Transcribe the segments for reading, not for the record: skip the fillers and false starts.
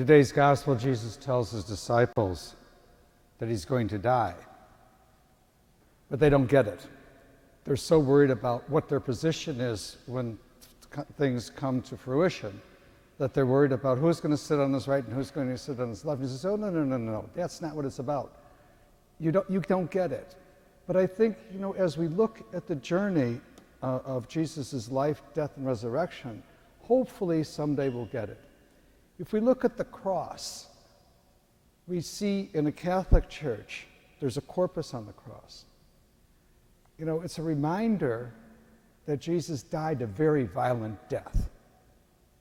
today's gospel, Jesus tells his disciples that he's going to die, but they don't get it. They're so worried about what their position is when things come to fruition that they're worried about who's going to sit on his right and who's going to sit on his left. And he says, oh, no, that's not what it's about. You don't get it. But I think, as we look at the journey of Jesus' life, death, and resurrection, hopefully someday we'll get it. If we look at the cross, we see in a Catholic church, there's a corpus on the cross. It's a reminder that Jesus died a very violent death.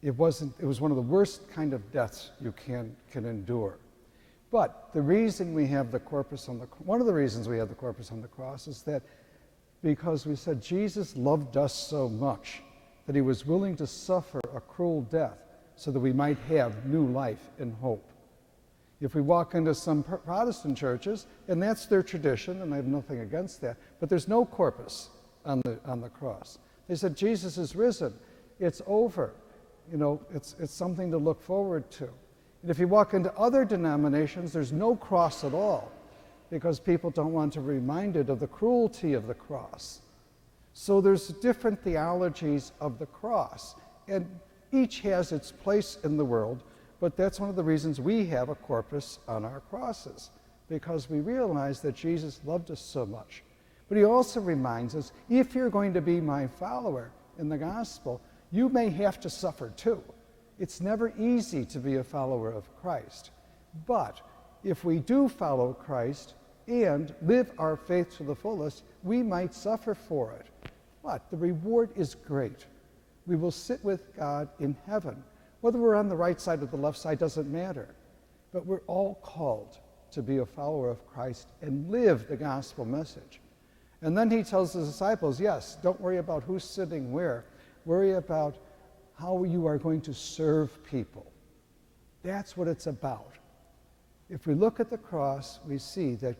It was one of the worst kind of deaths you can endure. But the reason we have the corpus one of the reasons we have the corpus on the cross is that because we said Jesus loved us so much that he was willing to suffer a cruel death so that we might have new life and hope. If we walk into some Protestant churches, and that's their tradition, and I have nothing against that, but there's no corpus on the cross. They said, Jesus is risen. It's over. It's something to look forward to. And if you walk into other denominations, there's no cross at all because people don't want to be reminded of the cruelty of the cross. So there's different theologies of the cross, and each has its place in the world, but that's one of the reasons we have a corpus on our crosses, because we realize that Jesus loved us so much. But he also reminds us, if you're going to be my follower in the gospel, you may have to suffer too. It's never easy to be a follower of Christ. But if we do follow Christ and live our faith to the fullest, we might suffer for it. But the reward is great. We will sit with God in heaven. Whether we're on the right side or the left side doesn't matter. But we're all called to be a follower of Christ and live the gospel message. And then he tells his disciples, yes, don't worry about who's sitting where. Worry about how you are going to serve people. That's what it's about. If we look at the cross, we see that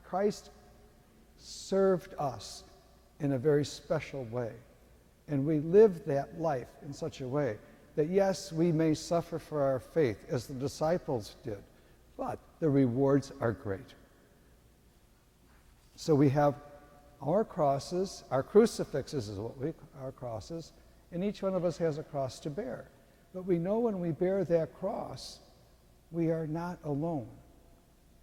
Christ served us in a very special way. And we live that life in such a way that, yes, we may suffer for our faith, as the disciples did, but the rewards are great. So we have our crosses, our crucifixes is what our crosses, and each one of us has a cross to bear. But we know when we bear that cross, we are not alone.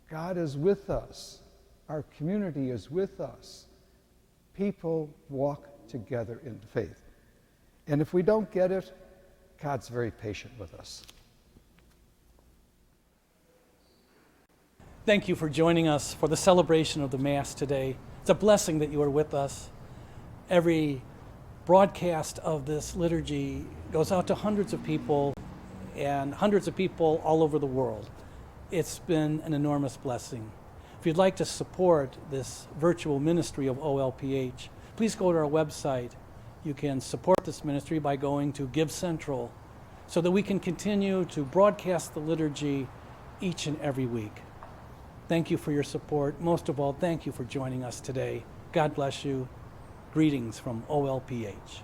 God is with us. Our community is with us. People walk together in faith. And if we don't get it, God's very patient with us. Thank you for joining us for the celebration of the Mass today. It's a blessing that you are with us. Every broadcast of this liturgy goes out to hundreds of people and hundreds of people all over the world. It's been an enormous blessing. If you'd like to support this virtual ministry of OLPH, please go to our website. You can support this ministry by going to Give Central so that we can continue to broadcast the liturgy each and every week. Thank you for your support. Most of all, thank you for joining us today. God bless you. Greetings from OLPH.